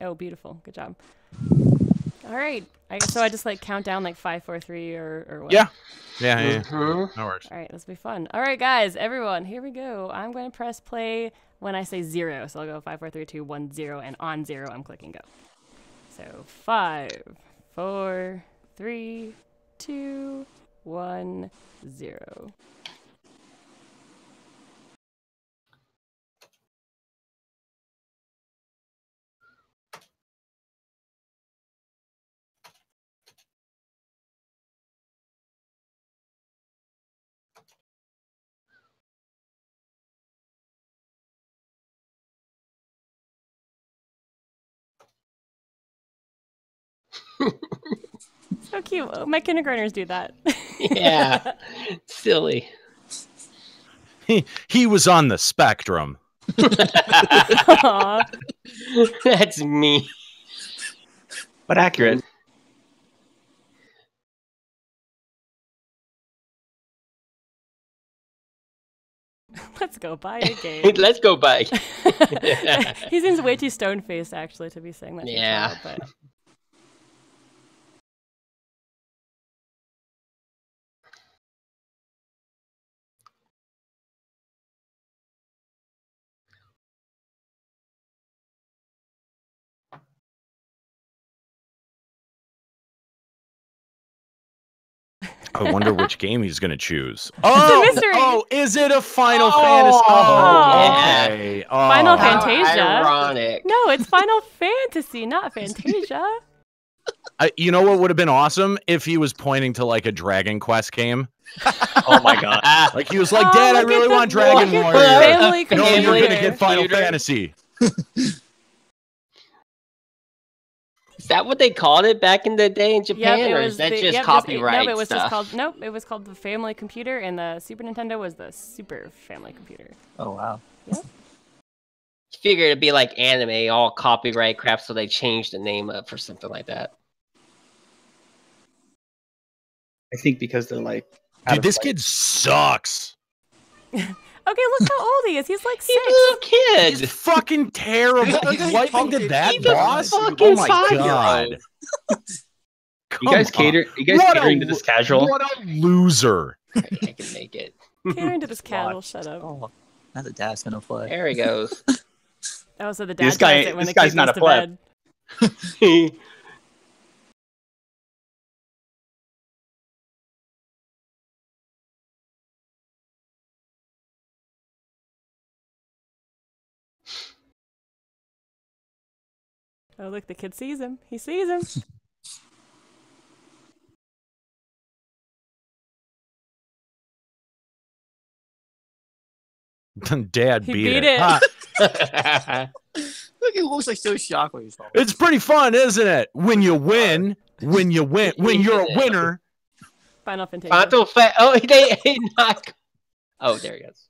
Oh, beautiful. Good job. All right. So I just like count down like 5, 4, 3 or what? Yeah. That works. All right, this will be fun. All right, guys, everyone, here we go. I'm going to press play when I say 0. So I'll go 5, 4, 3, 2, 1, 0, and on 0, I'm clicking go. So 5, 4, 3, 2, 1, 0. So cute. My kindergartners do that. Yeah. Silly. He was on the spectrum. That's me. But accurate. Let's go buy a game. Let's go buy. He seems way too stone-faced, actually, to be saying that. Yeah. But... I wonder which game he's going to choose. Oh, is it a Final Fantasy? Yeah. Okay. Final How Fantasia. ironic. No, it's Final Fantasy, not Fantasia. You know what would have been awesome if he was pointing to like a Dragon Quest game? Oh my god. Like he was like, Dad, I really want Dragon Warrior. Family No, you're computer. going to get Final Fantasy. Is that what they called it back in the day in Japan, Yep, or is that just copyright No, it was stuff? just called. Nope, it was called the Family Computer, and the Super Nintendo was the Super Family Computer. Oh wow. Yep. Figured it'd be like anime, all copyright crap, so they changed the name up for something like that. I think because they're like, Dude, this kid sucks. Okay, look how old he is. He's like 6. He's a little kid. He's fucking terrible. He's wiping to that He's a boss. fucking Oh my 5-year-old. god. You guys catering to this casual? What a loser. I can make it. Catering to this casual. Shut up. Oh, now the dad's gonna play. There he goes. Oh, so the dad This guy- does it when this the guy's kid not goes a to pleb. bed. Oh, look, the kid sees him. He sees him. Dad He beat beat it. it. Huh. Look, he looks like so shocked when he's talking. It's pretty fun, isn't it? When you win, when you're a winner. Final Fantasy. Oh, they not. Oh, there he goes.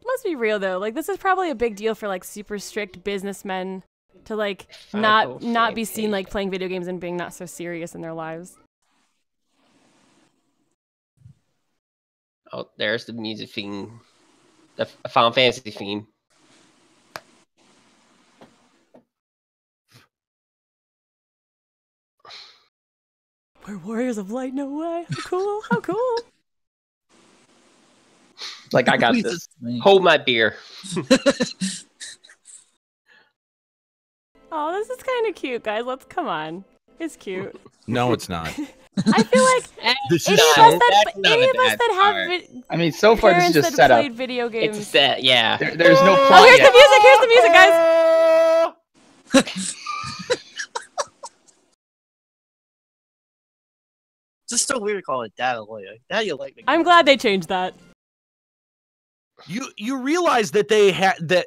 Must be real though. Like, this is probably a big deal for like super strict businessmen to like Final not be seen Fantasy. like playing video games and being not so serious in their lives. Oh, there's the music theme. The Final Fantasy theme. We're warriors of light, no way. How cool! How cool! Like, I got this. Hold my beer. Oh, this is kind of cute, guys. Let's come on. It's cute. No, it's not. I feel like This any is of so us that that's not any a of us bad that have start. I mean, so far this is parents just that set up. played video games. It's set, yeah. There's no Oh, plot here's yet. the music. Here's the music, guys. It's just so weird to call it dad alike. Dad, you like me. I'm glad they changed that. You realize that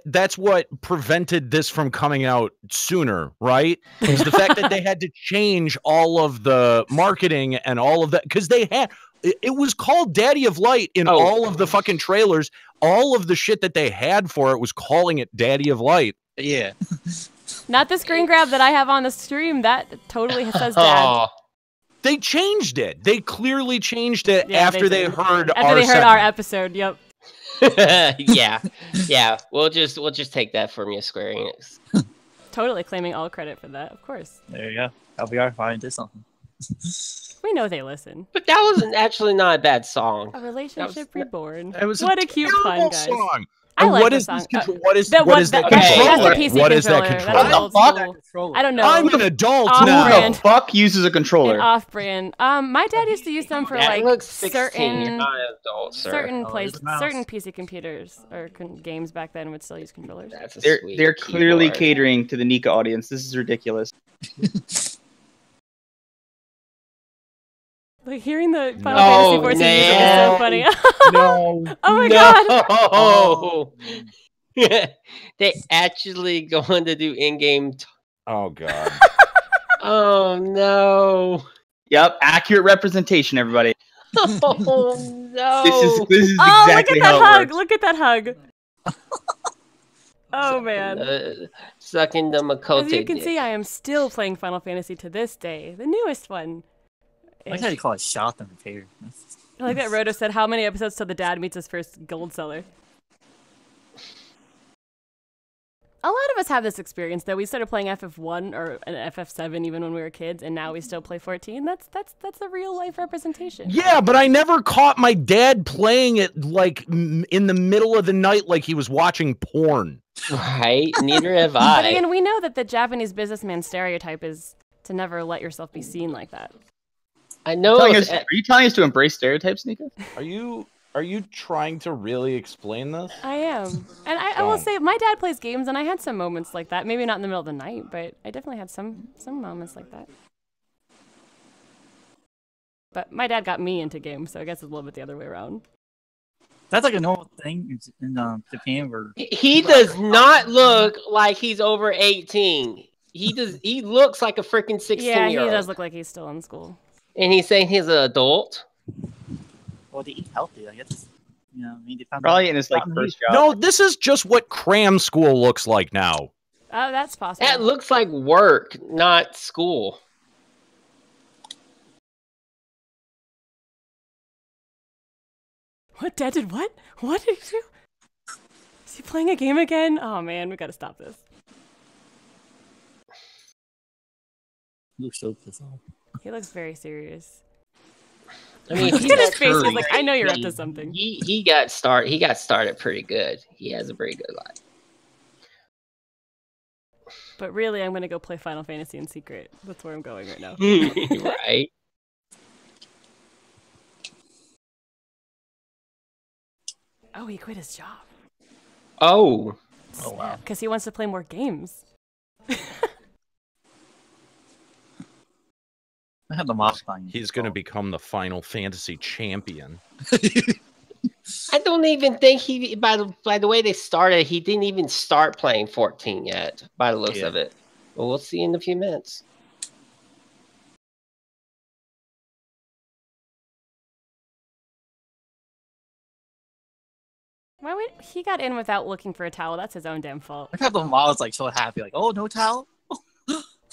that's what prevented this from coming out sooner, right? Is the fact that they had to change all of the marketing and all of that, because they had it was called Daddy of Light in all of the fucking trailers. All of the shit that they had for it was calling it Daddy of Light. Yeah. Not the screen grab that I have on the stream. That totally says dad. Oh, They changed it. They clearly changed it Yeah, after they did. heard After they heard our segment. episode. Yep. yeah. We'll just take that from you, Square Enix. Totally claiming all credit for that, of course. There you go. LBR finally did something. We know they listen. But that wasn't actually not a bad song. A relationship reborn. It was What a a cute terrible pun, guys. song. I And like what the is song. this control? What is That that Okay. controller? That's the PC What is that controller. controller? That's old school. I don't know. I'm an adult Off now. Who brand. the fuck uses a controller? An off-brand. My dad used to use them for That like looks 16. You're certain not an adult, sir. certain Oh, there's a mouse. certain PC computers or games back then would still use controllers. That's a They're sweet clearly keyboard. catering to the Nika audience. This is ridiculous. Like hearing the Final No, Fantasy 14 music is so no. funny. No. Oh my god. Oh. They actually going to do in-game. Oh god. Oh no. Yep, accurate representation, everybody. Oh no. This is Oh, exactly look at how that it hug. works. Look at that hug. Oh man. Sucking the Makote As you can dick. see, I am still playing Final Fantasy to this day. The newest one. I like how you call it shot them repair. I like that Roto said, how many episodes till the dad meets his first gold seller? A lot of us have this experience, though. We started playing FF1 or an FF7 even when we were kids, and now we still play 14. That's a real life representation. Yeah, but I never caught my dad playing it like in the middle of the night like he was watching porn. Right? Neither have But I. again, we know that the Japanese businessman stereotype is to never let yourself be seen like that. I know. Are you telling us to embrace stereotypes, Nika? Are you trying to really explain this? I am. And I will say, my dad plays games, and I had some moments like that. Maybe not in the middle of the night, but I definitely had some moments like that. But my dad got me into games, so I guess it's a little bit the other way around. That's like a normal thing in Japan where He does not look like he's over 18. He looks like a freaking 16-year-old. Yeah, he does look like he's still in school. And he's saying he's an adult. well, they eat healthy, I guess. You know, I mean, they found probably in his like first job. No, this is just what cram school looks like now. Oh, that's possible. That looks like work, not school. What? Dad did what? What did he do? Is he playing a game again? Oh man, we gotta stop this. Looks so pissed off. He looks very serious. I mean, Look at his face. He's like, I know you're up to something. He got started pretty good. He has a pretty good life. But really, I'm gonna go play Final Fantasy in secret. That's where I'm going right now. Right? Oh, he quit his job. Oh. Oh wow. Because he wants to play more games. I have the mouse fine. He's going to become the Final Fantasy champion. I don't even think he. By the way they started, he didn't even start playing 14 yet. By the looks of it, but we'll see in a few minutes. Why would he got in without looking for a towel? That's his own damn fault. I have the mouse like so happy, like, oh, no towel.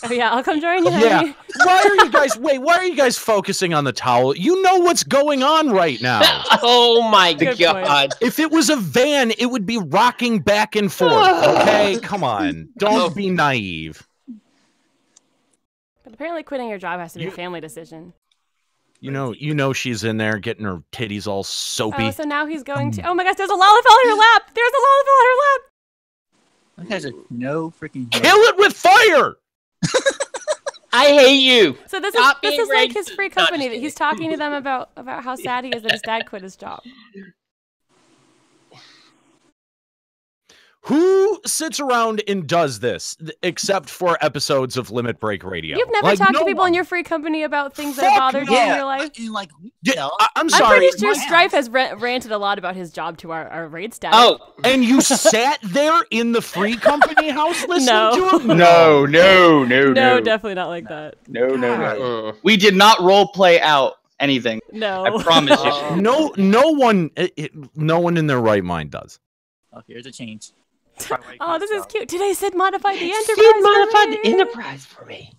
Oh yeah, I'll come join you. Yeah. honey. Why are you guys focusing on the towel? You know what's going on right now. Oh my Good god! If it was a van, it would be rocking back and forth. Okay, come on. Don't be naive. But apparently, quitting your job has to be a family decision. You know she's in there getting her titties all soapy. Oh, so now he's going to. Oh my gosh, there's a lollipop on her lap. There's a lollipop on her lap. That guy's no freaking. Kill it with fire! I hate you. So this Stop is being like his racist. free No, company just that he's talking to them about how sad he is that his dad quit his job. Who sits around and does this except for episodes of Limit Break Radio? You've never Like, talked no to people one. in your free company about things that Fuck bothered you in your life. Like, Yeah, I'm I'm sorry. pretty sure my Strife has ranted a lot about his job to our raid staff. Oh, And you sat there in the free company house listening No. to him? No, no, definitely not like that. mm. We did not role play out anything. No. I promise you. No one in their right mind does. Oh, here's a change. Oh, this is cute. Today Sid modified the Enterprise. Sid for modified me. the Enterprise for me.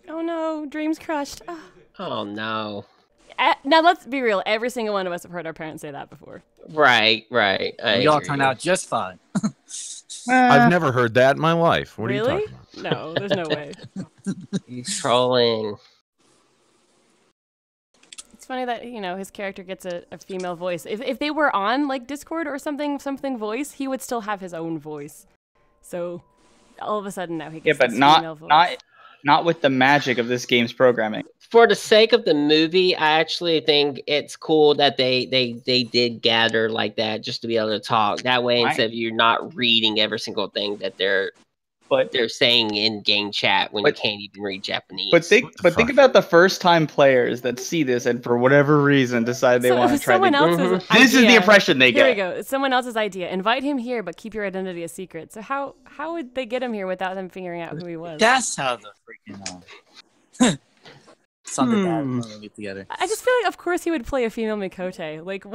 Oh no, dreams crushed. Oh no. Now let's be real. Every single one of us have heard our parents say that before. Right. We all turned out just fine. I've never heard that in my life. What Really? are you talking about? No, there's no way. He's trolling. It's funny that his character gets a female voice. If they were on like Discord or something voice, he would still have his own voice. So all of a sudden now he gets but this female voice. not with the magic of this game's programming. For the sake of the movie, I actually think it's cool that they did gather like that just to be able to talk. That way, instead of you not reading every single thing that they're saying in game chat when you can't even read Japanese. But think about the first time players that see this and for whatever reason decide they want to try to. This is the impression they get. Here we go. It's someone else's idea. Invite him here, but keep your identity a secret. So how would they get him here without them figuring out who he was? That's how the freaking something bad when they get together. I just feel like, of course, he would play a female Mikote. Like,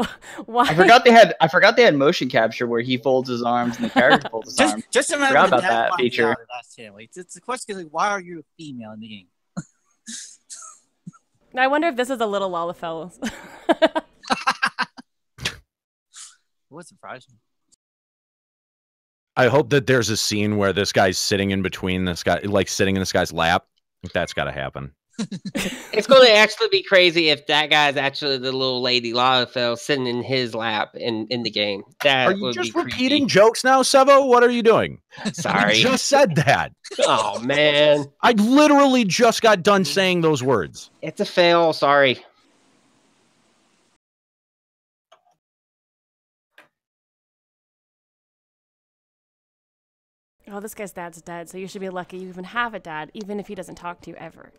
why? I forgot they had motion capture where he folds his arms and the character folds his arms. Just remember forgot about that feature. It's the question is, why are you a female in the game? I wonder if this is a little Lalafell. What surprised me? I hope that there's a scene where this guy's sitting in between this guy, like sitting in this guy's lap. That's got to happen. It's going to actually be crazy if that guy's actually the little lady Lalafell sitting in his lap in the game. That are you just repeating jokes now, Sevo? What are you doing? Sorry. You just said that. Oh, man. I literally just got done saying those words. It's a fail. Sorry. Oh, this guy's dad's dead, so you should be lucky you even have a dad, even if he doesn't talk to you ever.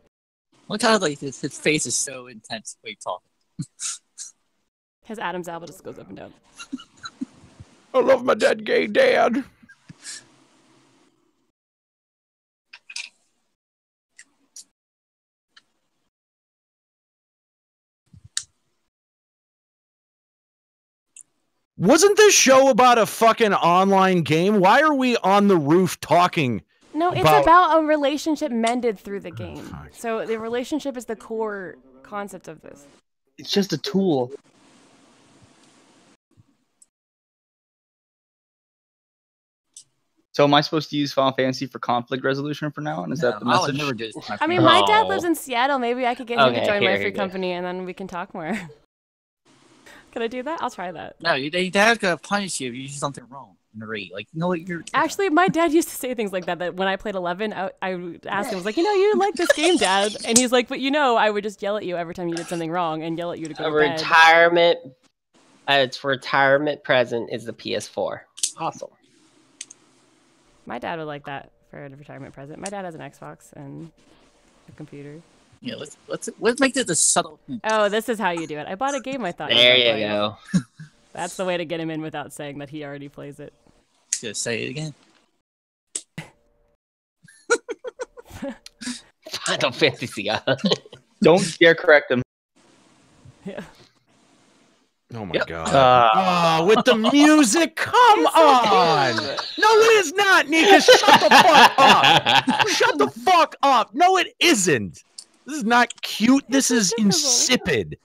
Look how like his face is so intense when he talks. His Adam's apple just goes up and down. I love my dead gay dad. Wasn't this show about a fucking online game? Why are we on the roof talking? No, it's about a relationship mended through the game. So the relationship is the core concept of this. It's just a tool. So am I supposed to use Final Fantasy for conflict resolution from now on? Is that the message? I would never do this. I mean, my dad lives in Seattle. Maybe I could get him to join my free company, and then we can talk more. Can I do that? I'll try that. No, your dad's gonna punish you if you do something wrong in the raid. Like, you know what, you're actually, my dad used to say things like that. That when I played 11, I would ask him, I was like, you like this game, Dad, and he's like, but I would just yell at you every time you did something wrong and yell at you to go to bed. Retirement. Its retirement present is the PS4. Awesome. My dad would like that for a retirement present. My dad has an Xbox and a computer. Yeah, let's make this a subtle hint. Oh, this is how you do it. I bought a game I thought there you go. That's the way to get him in without saying that he already plays it. Just say it again. Final Fantasy. Don't dare correct him. Yeah. Oh my god. With the music, come on! No, it is not, Nika. Shut the fuck up! Shut the fuck up! No, it isn't. This is not cute. This is insipid.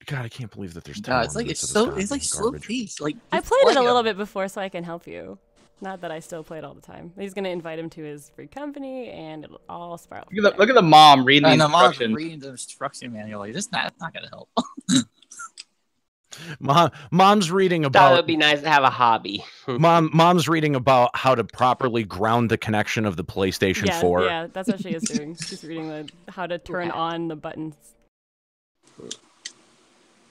God, I can't believe that there's. It's like slow pace. Like I played it a little bit before, so I can help you. Not that I still play it all the time. He's gonna invite him to his free company, and it'll all spiral. Look at the mom reading the instructions. Mom's reading the instruction manual. Like, this not gonna help. Mom's reading about. That would be nice to have a hobby. Mom's reading about how to properly ground the connection of the PlayStation 4. Yeah, that's what she is doing. She's reading how to turn on the buttons.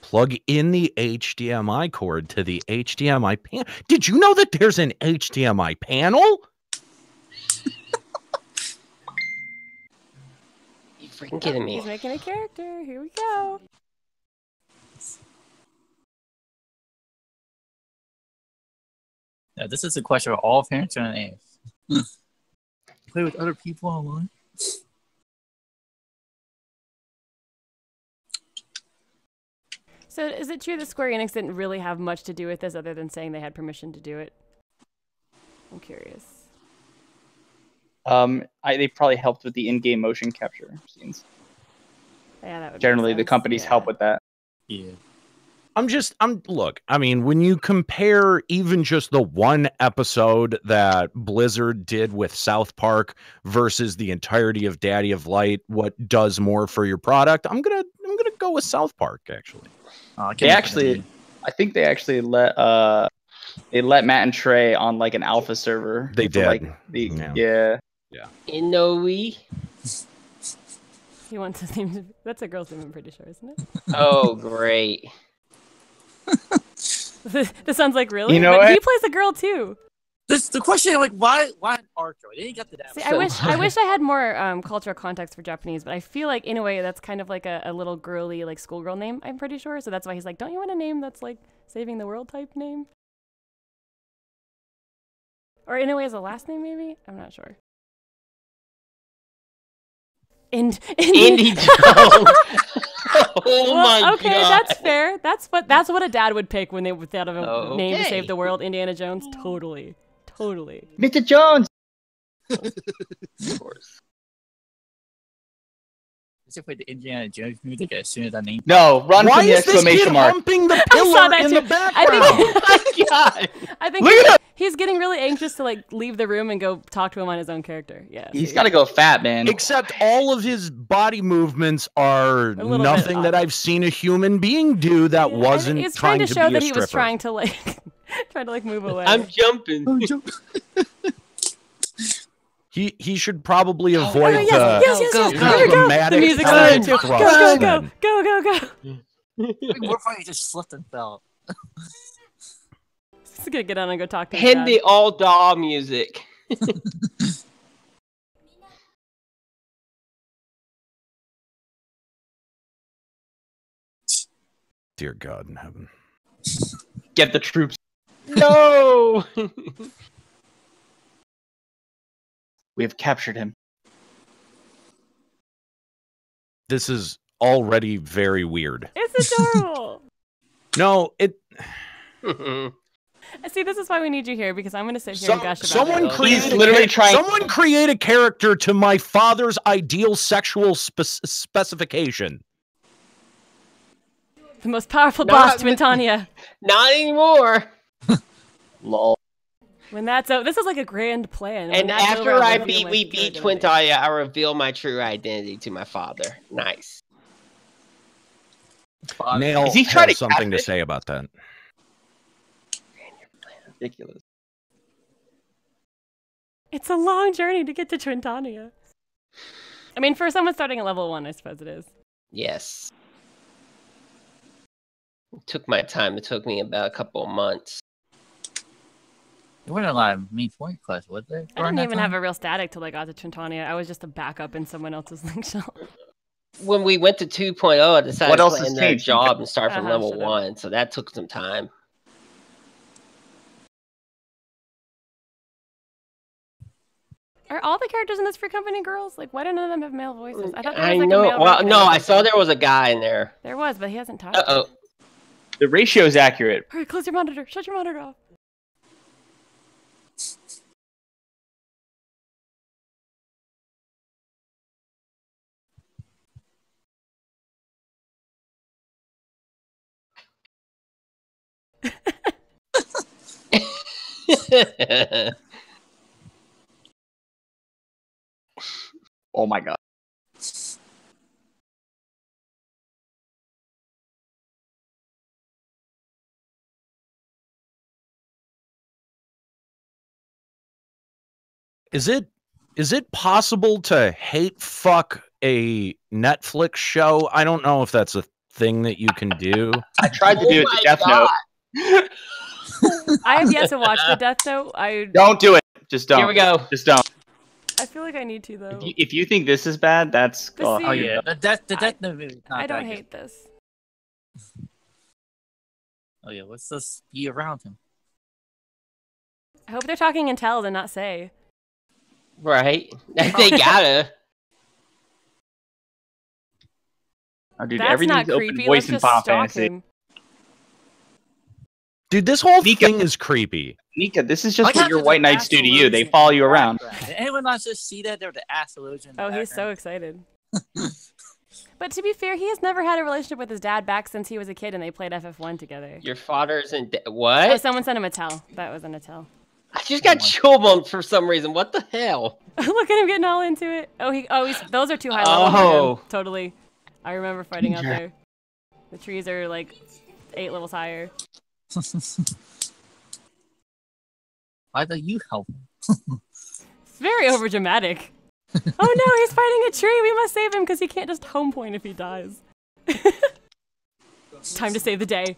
Plug in the HDMI cord to the HDMI panel. Did you know that there's an HDMI panel? You freaking kidding me? He's making a character. Here we go. Yeah, this is a question of all parents are gonna ask. Play with other people online. So is it true that Square Enix didn't really have much to do with this other than saying they had permission to do it? I'm curious. They probably helped with the in-game motion capture scenes. Yeah, that would Generally, make the sense. companies help with that. Yeah. Look, I mean, when you compare even just the one episode that Blizzard did with South Park versus the entirety of Daddy of Light, what does more for your product? I'm gonna go with South Park, actually. I think they actually let Matt and Trey on like an alpha server. They did. Like yeah. Inoue. He wants his name to... That's a girl's name, I'm pretty sure, isn't it? Oh, great. This sounds like really, you know but what? he plays a girl too. The question, like, why an Archer? They didn't get to that. See, I wish I had more cultural context for Japanese, but I feel like in a way that's kind of like a little girly, like schoolgirl name. I'm pretty sure, so that's why he's like, don't you want a name that's like saving the world type name? Or in a way as a last name, maybe? I'm not sure. Indy Jones. Oh my okay, god. that's fair. That's what a dad would pick when they thought of a name to save the world. Indiana Jones, totally. Mr. Jones. Of course. Let's just play the Indiana Jones music as soon as I name. No, run Why from the is this exclamation kid mark. humping the saw pillar that in too. the background? I think he's getting really anxious to like leave the room and go talk to him on his own character. Yeah. He's got to go fat, man. Except all of his body movements are nothing that I've seen a human being do that wasn't he's trying to to show be that a he was stripper. trying to like move away. I'm jumping. He should probably avoid yes. Here we go. dramatic The music's side on. thrust Go. What if I just slipped and fell? He's gonna get on and go talk to his Hit the all doll music. Dear God in heaven. Get the troops. No. We have captured him. This is already very weird. It's adorable. No, it. See, this is why we need you here, because I'm going to sit here and gush about someone it. Someone create a character to my father's ideal sexual specification. The most powerful boss, Twintania. Not anymore. Lol. When that's over, this is like a grand plan. And after we beat Twintania, I reveal my true identity to my father. Nice. Nail is he trying to something to say about that? Ridiculous. It's a long journey to get to Twintania. I mean, for someone starting at level 1, I suppose it is. Yes. It took my time. It took me about a couple of months. There weren't a lot of main point quests, was there? I didn't even have a real static till I got to Twintania. I was just a backup in someone else's link shell. When we went to 2.0, I decided to play in that changed? job and start from level 1, so that took some time. Are all the characters in this Free Company girls? Like, why do none of them have male voices? I thought there was I like know. a male Well, rating no, in I this. saw there was a guy in there. There was, but he hasn't talked. Uh-oh. The ratio is accurate. All right, close your monitor. Shut your monitor off. Oh my god. Is it possible to hate fuck a Netflix show? I don't know if that's a thing that you can do. I tried to do it to Death Note. I have yet to watch the Death Note. Don't do it. Just don't. Here we go. Just don't. I feel like I need to though. If you think this is bad, that's. But see, Oh yeah, the Death Note movie. I don't hate this. Oh yeah, let's just be around him. I hope they're talking in tells and not say. Right? They gotta. Oh, dude, That's everything's not open creepy. voice Let's in just Final stalk Fantasy. him. Dude, this whole thing is creepy. Nika, this is just what your white knights do to you. They follow you around. Did anyone not just see that? There was the ass illusion. Oh, he's so excited. But to be fair, he has never had a relationship with his dad back since he was a kid and they played FF1 together. Your father's in what? Oh, someone sent him a tell. That was an Attell. I just got chill bumps for some reason. What the hell? Look at him getting all into it. Those are too high level for him. Totally. I remember fighting out there. The trees are like 8 levels higher. Why don't you help him? It's very overdramatic. Oh no, he's fighting a tree. We must save him because he can't just home point if he dies. Time to save the day.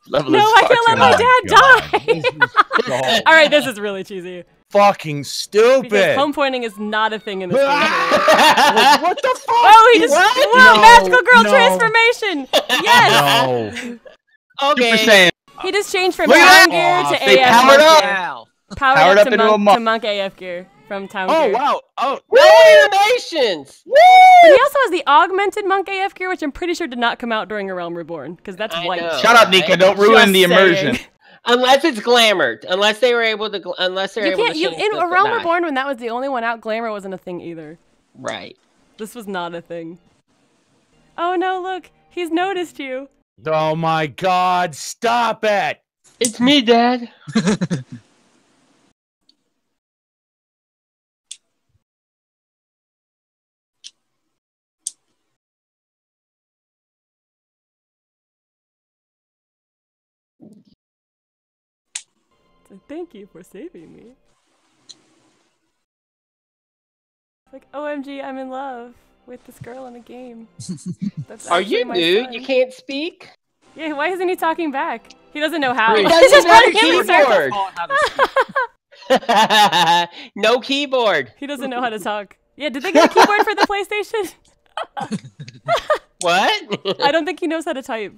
No, I can't let my dad die. All right, this is really cheesy. Fucking stupid. Because home pointing is not a thing in this game. Like, what the fuck? Oh, he just magical girl transformation. Yes. No. Okay. He just changed from town gear to they AF powered gear. up. Powered up to monk AF gear from town gear. Oh wow! Oh, no innovations! But he also has the augmented monk AF gear, which I'm pretty sure did not come out during A Realm Reborn because that's white. Shut up, Nika! Don't ruin the immersion. Unless it's glamored. Unless they were able to. Unless they're able to. In A Realm Reborn, when that was the only one out, glamour wasn't a thing either. Right. This was not a thing. Oh no! Look, he's noticed you. Oh my God! Stop it! It's me, Dad. Thank you for saving me. It's like, OMG, I'm in love with this girl in the game. Are you nude? You can't speak? Yeah, why isn't he talking back? He doesn't know how. He's just running keyboard. No keyboard. He doesn't know how to talk. Yeah, did they get a keyboard for the PlayStation? What? I don't think he knows how to type.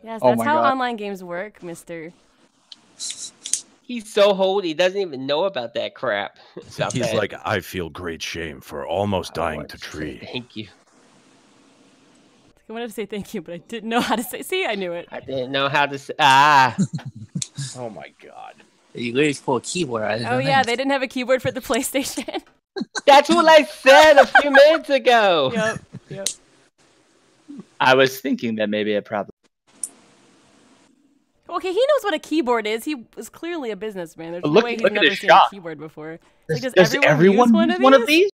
Yes, that's how online games work, mister. He's so old, he doesn't even know about that crap. He's like, I feel great shame for almost dying to tree. Thank you. I wanted to say thank you, but I didn't know how to say. See, I knew it. I didn't know how to say. Ah. Oh my God. You literally pull a keyboard out of Oh yeah, they didn't have a keyboard for the PlayStation. That's what I said a few minutes ago. Yep. I was thinking that maybe a problem. Okay, he knows what a keyboard is. He was clearly a businessman. There's no way he's never seen a keyboard before. Like, does everyone use one of these?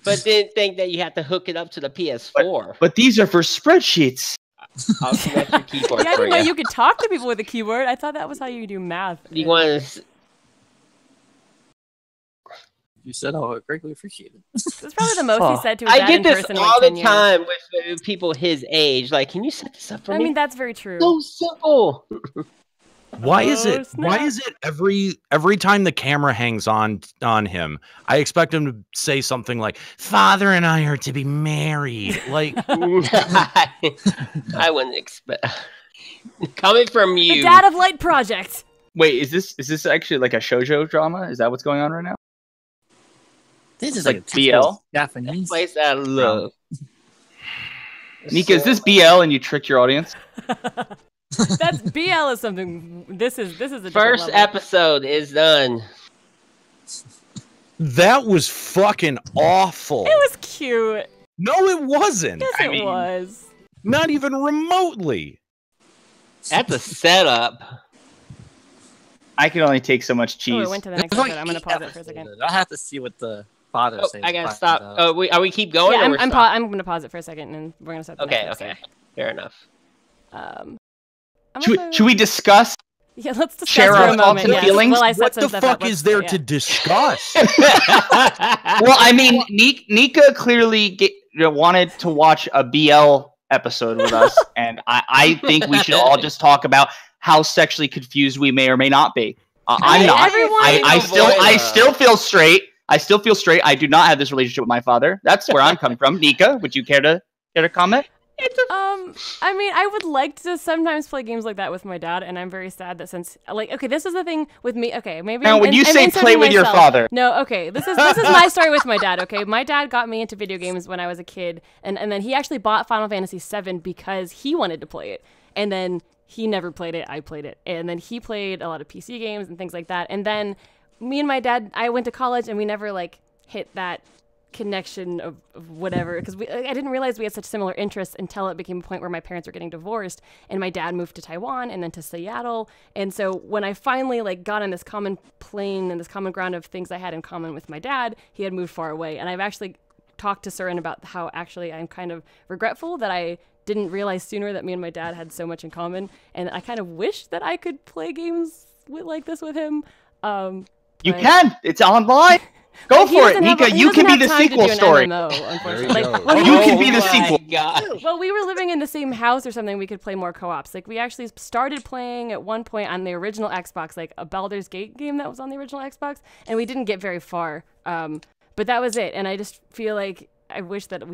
But didn't think that you had to hook it up to the PS4. But these are for spreadsheets. I'll connect your keyboard yeah, I didn't know you could talk to people with a keyboard. I thought that was how you do math. You want to... You said, "Oh, I greatly appreciate it." That's probably the most he said to his dad I get in this person all in the like 10 time with people his age. Like, can you set this up for me? I mean, that's very true. So simple. Why is it? Why is it every time the camera hangs on him, I expect him to say something like, "Father and I are to be married." Like, I wouldn't expect coming from you. The Dad of Light project. Wait, is this actually like a shoujo drama? Is that what's going on right now? This is like BL. Japanese. Place I love. Nika, is this BL and you tricked your audience? That's BL is something. This is a first episode is done. That was fucking awful. It was cute. No, it wasn't. Yes, it was. Not even remotely. That's a setup. I can only take so much cheese. Oh, it went to the next episode. I'm gonna pause it for a second. I have to see what the father says. I gotta stop. Are we keep going? Yeah, or I'm gonna pause it for a second, and we're gonna start. Okay. Fair enough. Should we discuss? Yeah, let's discuss share for our a moment. thoughts and feelings. Well, I set What some the stuff fuck up. is there to discuss? Well, I mean, Nika clearly wanted to watch a BL episode with us, and I think we should all just talk about how sexually confused we may or may not be. I'm not. I still feel straight. I do not have this relationship with my father. That's where I'm coming from. Nika, would you care to comment? I mean, I would like to sometimes play games like that with my dad, and I'm very sad that since, like, okay, this is the thing with me. Okay, maybe. Now, when you say play with your father, no, okay, this is my story with my dad. Okay, my dad got me into video games when I was a kid, and then he actually bought Final Fantasy VII because he wanted to play it, and then he never played it. I played it, and then he played a lot of PC games and things like that, and then me and my dad, I went to college, and we never like hit that connection of whatever, because I didn't realize we had such similar interests until it became a point where my parents were getting divorced and my dad moved to Taiwan and then to Seattle. And so when I finally like got on this common plane and this common ground of things I had in common with my dad, he had moved far away. And I've actually talked to Surin about how actually I'm kind of regretful that I didn't realize sooner that me and my dad had so much in common, and I kind of wish that I could play games like this with him. You can. It's online. Go for it, Nika. You can be the sequel story. MMO, unfortunately. You can be the sequel. Well, we were living in the same house or something. We could play more co-ops. Like, we actually started playing at one point on the original Xbox, like a Baldur's Gate game that was on the original Xbox, and we didn't get very far. But that was it. And I just feel like I wish that I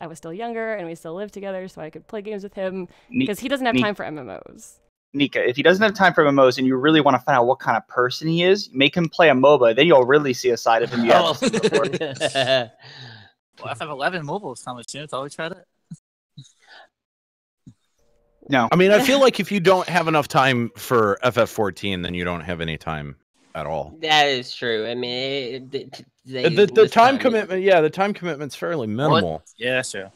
was still younger and we still lived together so I could play games with him, because he doesn't have time for MMOs. Nika, if he doesn't have time for MMOs and you really want to find out what kind of person he is, make him play a MOBA. Then you'll really see a side of him you haven't seen before. Well, FF11 mobile is coming soon. It's always tried it. No. I mean, I feel like if you don't have enough time for FF14, then you don't have any time at all. That is true. I mean, the time commitment, the time commitment's fairly minimal. What? Yeah, that's true.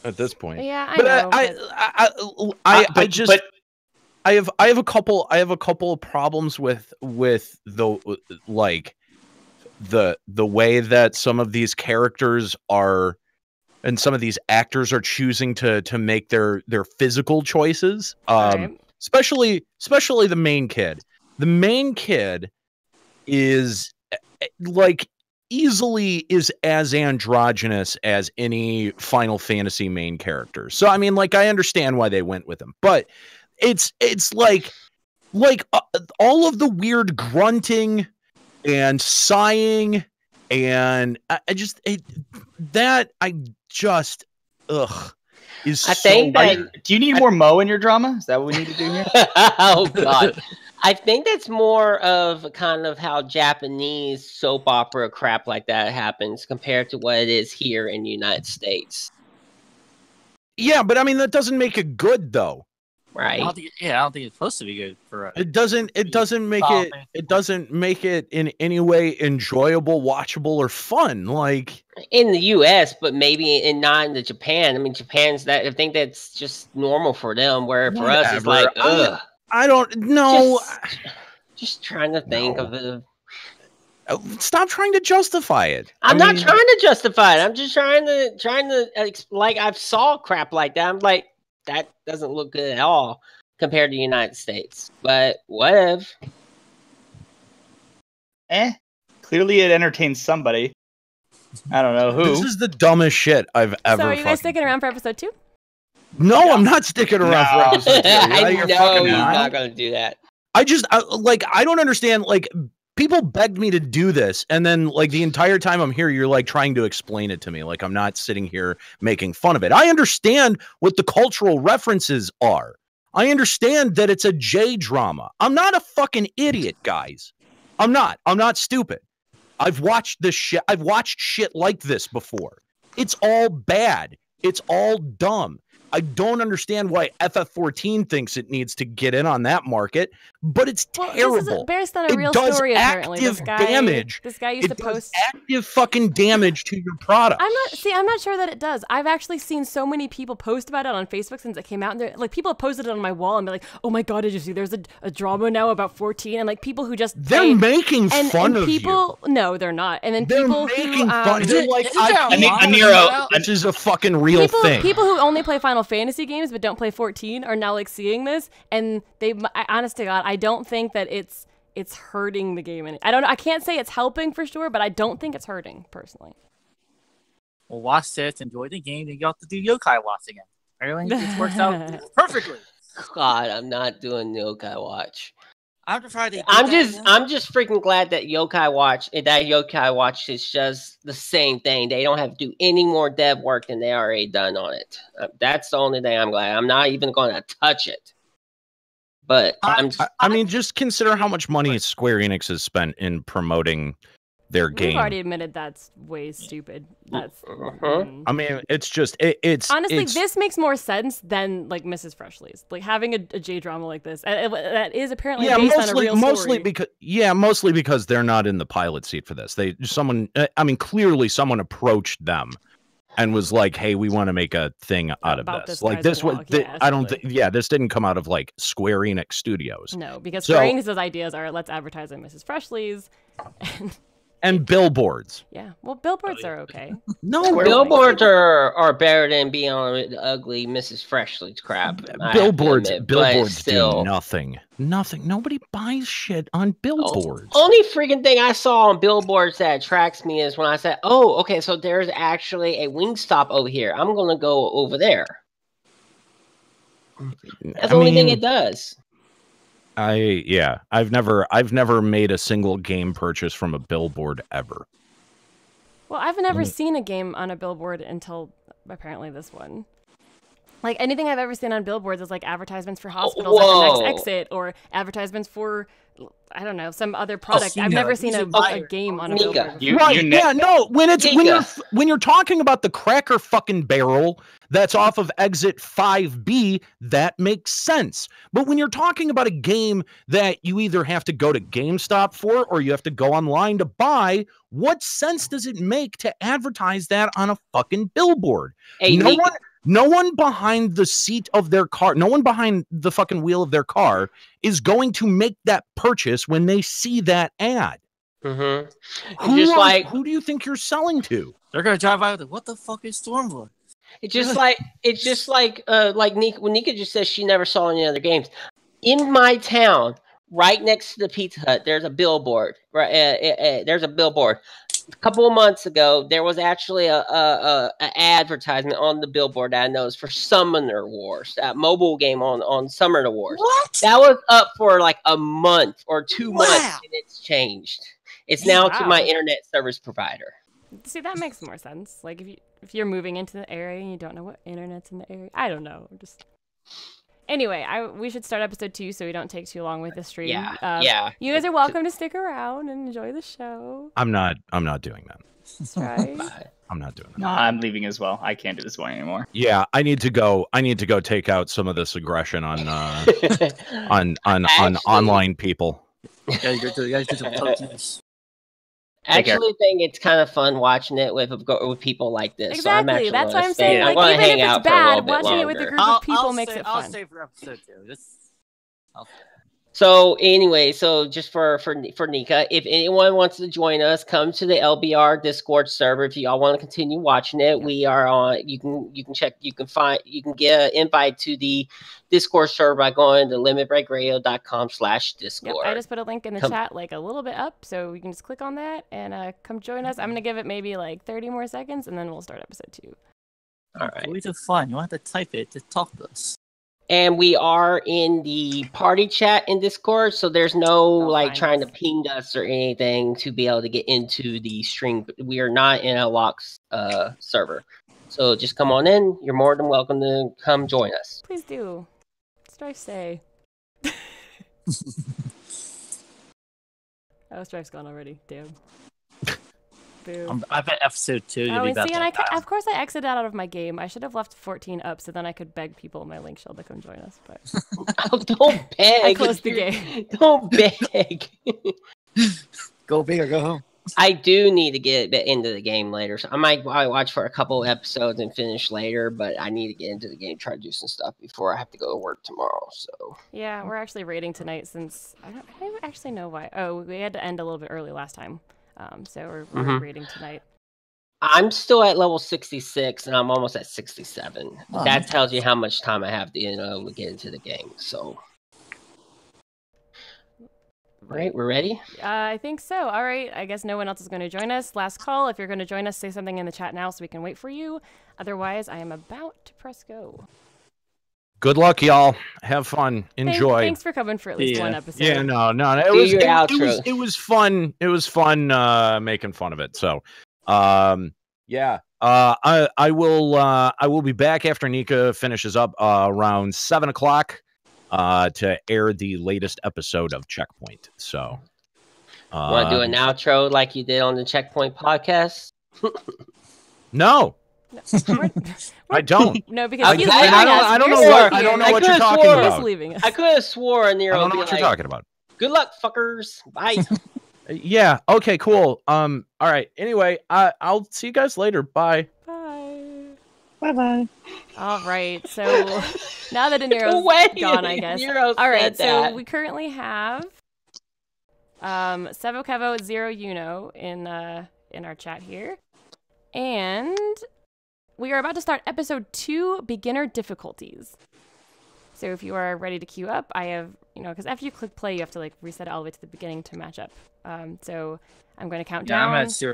At this point. Yeah, I know. I have a couple of problems with the like the way that some of these characters are and some of these actors are choosing to make their physical choices. Right. Especially the main kid. The main kid is like easily is as androgynous as any Final Fantasy main character. So I mean, like, I understand why they went with him, but it's like all of the weird grunting and sighing, and I just is. I think that. Do you need more Mo in your drama? Is that what we need to do here? Oh God. I think that's more of kind of how Japanese soap opera crap like that happens compared to what it is here in the United States. Yeah, but I mean, that doesn't make it good, though. Right. I don't think it's supposed to be good for. It doesn't make it. It doesn't make it in any way enjoyable, watchable, or fun. Like in the U.S., but maybe not in the Japan. I mean, Japan's that. I think that's just normal for them. Where for us, it's like, ugh. I don't know. Just trying to think of it. Stop trying to justify it. I'm not trying to justify it. I'm just trying to like I've saw crap like that. I'm like, that doesn't look good at all compared to the United States. But whatever. Clearly it entertains somebody. I don't know who. This is the dumbest shit I've ever. So are you guys sticking around for episode 2? No, I'm not sticking around for episode 2. I know you're not going to do that. I don't understand. Like, people begged me to do this, and then like the entire time I'm here, you're like trying to explain it to me. Like, I'm not sitting here making fun of it. I understand what the cultural references are. I understand that it's a J drama. I'm not a fucking idiot, guys. I'm not stupid. I've watched this shit. I've watched shit like this before. It's all bad. It's all dumb. I don't understand why FF14 thinks it needs to get in on that market, but it's terrible. This is based on a real story, apparently. This guy used to post active fucking damage to your product. I'm not sure that it does. I've actually seen so many people post about it on Facebook since it came out, and they're like, people have posted it on my wall and they're like, "Oh my God, did you see? There's a drama now about 14," and like people who just they're making fun of you. No, they're not. And then they're people making who, fon. They're like, Nero, this is a fucking real thing. People who only play Final Fantasy games but don't play 14 are now like seeing this, and honest to God, I don't think that it's hurting the game. I can't say it's helping for sure, but I don't think it's hurting personally. Well, watch this, enjoy the game, and you have to do Yokai Watch again. Everything just works out perfectly. God, I'm not doing Yokai Watch. I'm surprised they did I'm that just again. I'm just freaking glad that Yokai Watch is just the same thing. They don't have to do any more dev work than they already done on it. That's the only thing I'm glad. I'm not even going to touch it. But I mean, just consider how much money Square Enix has spent in promoting their We've game. already admitted that's way stupid. That's. I mean, it's just it's honestly, this makes more sense than like Mrs. Freshly's. Like having a J drama like this that is apparently based on a real story. Mostly because they're not in the pilot seat for this. I mean, clearly someone approached them and was like, "Hey, we want to make a thing out of this." Like this was, I don't think, this didn't come out of like Square Enix Studios. No, because Square Enix's ideas are let's advertise on Mrs. Freshly's. And billboards. Yeah, well, billboards are okay. No, billboards are better than being on the ugly Mrs. Freshly's crap. Billboards do nothing. Nothing. Nobody buys shit on billboards. Only freaking thing I saw on billboards that attracts me is when I said, "Oh, okay, so there's actually a Wingstop over here. I'm gonna go over there." That's the only thing it does. I've never made a single game purchase from a billboard ever. Well, I've never seen a game on a billboard until apparently this one. Like anything I've ever seen on billboards is like advertisements for hospitals at the next exit or advertisements for, I don't know, some other product. I've never seen a game on a billboard. When you're talking about the Cracker fucking Barrel that's off of exit 5B, that makes sense. But when you're talking about a game that you either have to go to GameStop for or you have to go online to buy, what sense does it make to advertise that on a fucking billboard? Hey, No one behind the seat of their car, no one behind the fucking wheel of their car is going to make that purchase when they see that ad. Mm-hmm. Who do you think you're selling to? They're gonna drive out. What the fuck is Stormblood? It's just like Nika, when Nika just says she never saw any other games. In my town, right next to the Pizza Hut, there's a billboard. Right, there's a billboard. A couple of months ago, there was actually a advertisement on the billboard that I noticed for Summoner Wars, that mobile game on Summoner Wars. What? That was up for like a month or 2 months, and it's changed. It's now to my internet service provider. See, that makes more sense. Like if you're moving into the area and you don't know what internet's in the area, I don't know. Anyway, we should start episode 2 so we don't take too long with the stream. Yeah. You guys are welcome to stick around and enjoy the show. I'm not doing that. That's right. I'm not doing that. No, I'm leaving as well. I can't do this one anymore. Yeah, I need to go take out some of this aggression on online people. You guys do some focus. Actually, think it's kind of fun watching it with people like this. Exactly, so that's what I'm saying. I'm like, even hang if it's bad, watching it with a group of people makes it fun. I'll stay for episode 2. So anyway, just for Nika, if anyone wants to join us, come to the LBR Discord server. If y'all want to continue watching it, we are on. You can get an invite to the Discord server by going to limitbreakradio.com/Discord. Yep, I just put a link in the chat, like a little bit up, so you can just click on that and come join us. I'm gonna give it maybe like 30 more seconds, and then we'll start episode 2. All right. It's fun. You don't have to type it. Just talk to us. And we are in the party chat in Discord, so there's no trying to ping us or anything to be able to get into the stream. We are not in a locked server. So just come on in. You're more than welcome to come join us. Please do. Strife say. Oh, Strife's gone already. Damn. Boo. I'm at episode 2. Oh, and see, and of course I exited out of my game. I should have left 14 up so then I could beg people in my link shell to come join us. But oh, don't beg. I closed the game. Don't beg. Go big or go home. I do need to get into the game later, so I might watch for a couple episodes and finish later. But I need to get into the game, try to do some stuff before I have to go to work tomorrow. So yeah, we're actually raiding tonight since I don't actually know why. Oh, we had to end a little bit early last time. So we're raiding tonight. I'm still at level 66, and I'm almost at 67. That tells you how much time I have to, get into the game. So, all right, we're ready? I think so. All right, I guess no one else is going to join us. Last call. If you're going to join us, say something in the chat now so we can wait for you. Otherwise, I am about to press go. Good luck, y'all. Have fun. Enjoy. Thanks for coming for at least one episode. Yeah, no. It Do was your it outro. was fun. It was fun making fun of it. So, yeah. I will be back after Nika finishes up around 7 o'clock to air the latest episode of Checkpoint. So, want to do an outro like you did on the Checkpoint podcast? No. I don't. No, because he's leaving I don't know us. I don't know I what you're could've talking swore- about. He's leaving us. I could have swore Nero I don't would know be what like, you're talking about. good luck, fuckers. Bye. Yeah. Okay. Cool. All right. Anyway, I'll see you guys later. Bye. Bye. Bye-bye. All right. So now that De Niro's way gone, I guess. Nero All right. said So that. we currently have Sevo Kevo 0 Uno in our chat here, and we are about to start episode 2, beginner difficulties. So if you are ready to queue up, I have, because after you click play, you have to like reset it all the way to the beginning to match up. So I'm going to count down. I'm at 0.